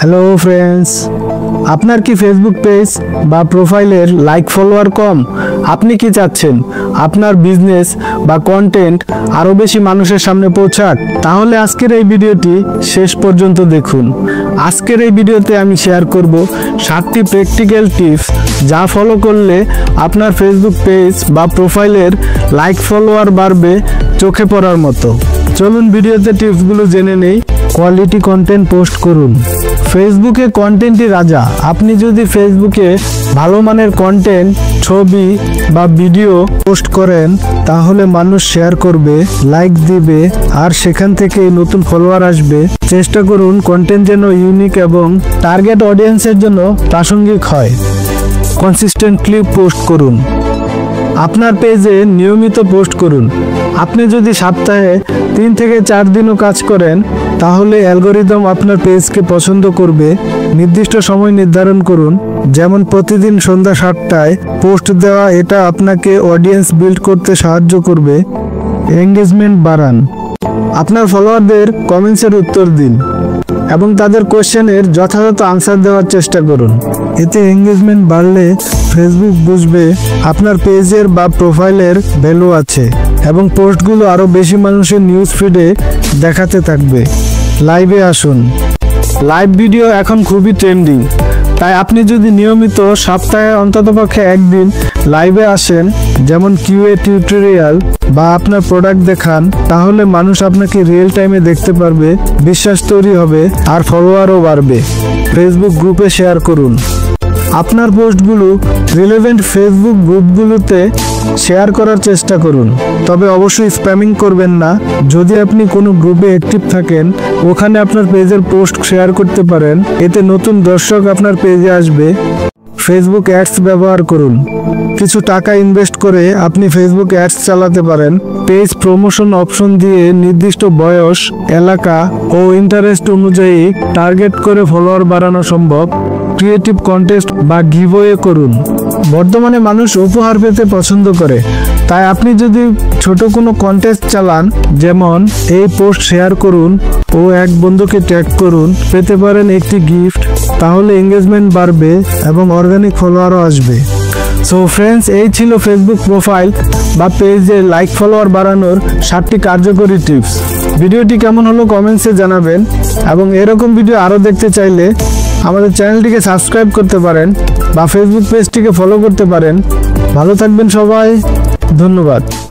Hello friends, আপনার কি Facebook page বা প্রোফাইলের লাইক ফলোয়ার কম? আপনি কি চাচ্ছেন আপনার বিজনেস বা কন্টেন্ট আরও বেশি মানুষের সামনে পৌঁছাক? তাহলে আজকের এই ভিডিওটি শেষ পর্যন্ত দেখুন। আজকের এই ভিডিওতে আমি শেয়ার করব 7টি প্র্যাকটিক্যাল টিপস, যা ফলো করলে আপনার ফেসবুক পেজ বা প্রোফাইলের লাইক ফলোয়ার বাড়বে চোখে পড়ার মতো। চলুন ভিডিওতে টিপসগুলো জেনে নেই। কোয়ালিটি কন্টেন্ট পোস্ট করুন। ফেসবুকে কন্টেন্টই রাজা। আপনি যদি ফেসবুকে ভালো মানের কন্টেন্ট, ছবি বা ভিডিও পোস্ট করেন, তাহলে মানুষ শেয়ার করবে, লাইক দিবে, আর সেখান থেকে নতুন ফলোয়ার আসবে। চেষ্টা করুন কন্টেন্ট যেন ইউনিক এবং টার্গেট অডিয়েন্সের জন্য প্রাসঙ্গিক হয়। কনসিস্টেন্টলি পোস্ট করুন। আপনার পেজে নিয়মিত পোস্ট করুন। আপনি যদি সপ্তাহে 3 থেকে 4 দিনও কাজ করেন, তাহলে অ্যালগরিদম আপনার পেজকে পছন্দ করবে। নির্দিষ্ট সময় নির্ধারণ করুন, যেমন প্রতিদিন সন্ধ্যা 7টায় পোস্ট দেওয়া। এটা আপনাকে অডিয়েন্স বিল্ড করতে সাহায্য করবে। এঙ্গেজমেন্ট বাড়ান। আপনার ফলোয়ারদের কমেন্টসের উত্তর দিন এবং তাদের কোয়েশ্চেনের যথাযথ আনসার দেওয়ার চেষ্টা করুন। এতে এঙ্গেজমেন্ট বাড়লে ফেসবুক বুঝবে আপনার পেজের বা প্রোফাইলের ভ্যালু আছে এবং পোস্টগুলো আরও বেশি মানুষের নিউজ ফিডে দেখাতে থাকবে। লাইভে আসুন। লাইভ ভিডিও এখন খুবই ট্রেন্ডিং, তাই আপনি যদি নিয়মিত সপ্তাহে অন্ততপক্ষে একদিন লাইভে আসেন, যেমন কিউএ টিউটোরিয়াল বা আপনার প্রোডাক্ট দেখান, তাহলে মানুষ আপনাকে রিয়েল টাইমে দেখতে পারবে, বিশ্বাস তৈরি হবে আর ফলোয়ারও বাড়বে। ফেসবুক গ্রুপে শেয়ার করুন। আপনার পোস্টগুলো রিলেভেন্ট ফেসবুক গ্রুপগুলোতে শেয়ার করার চেষ্টা করুন, তবে অবশ্যই স্প্যামিং করবেন না। যদি আপনি কোনো গ্রুপে অ্যাক্টিভ থাকেন, ওখানে আপনার পেজের পোস্ট শেয়ার করতে পারেন। এতে নতুন দর্শক আপনার পেজে আসবে। ফেসবুক অ্যাডস ব্যবহার করুন। কিছু টাকা ইনভেস্ট করে আপনি ফেসবুক অ্যাডস চালাতে পারেন। পেজ প্রমোশন অপশন দিয়ে নির্দিষ্ট বয়স, এলাকা ও ইন্টারেস্ট অনুযায়ী টার্গেট করে ফলোয়ার বাড়ানো সম্ভব। ক্রিয়েটিভ কন্টেস্ট বা গিভওয়ে করুন। বর্তমানে মানুষ উপহার পেতে পছন্দ করে, তাই আপনি যদি ছোট কোনো কন্টেস্ট চালান, যেমন এই পোস্ট শেয়ার করুন ও এক বন্ধুকে ট্যাগ করুন, পেতে পারেন একটি গিফট। তাহলে এঙ্গেজমেন্ট বাড়বে এবং অর্গানিক ফলোয়ারও আসবে। সো ফ্রেন্ডস, এই ছিল ফেসবুক প্রোফাইল বা পেজে লাইক ফলোয়ার বাড়ানোর 7টি কার্যকরী টিপস। ভিডিওটি কেমন হলো কমেন্টসে জানাবেন এবং এরকম ভিডিও আরও দেখতে চাইলে আমাদের চ্যানেলটিকে সাবস্ক্রাইব করতে পারেন বা ফেসবুক পেজটিকে ফলো করতে পারেন। ভালো থাকবেন সবাই, ধন্যবাদ।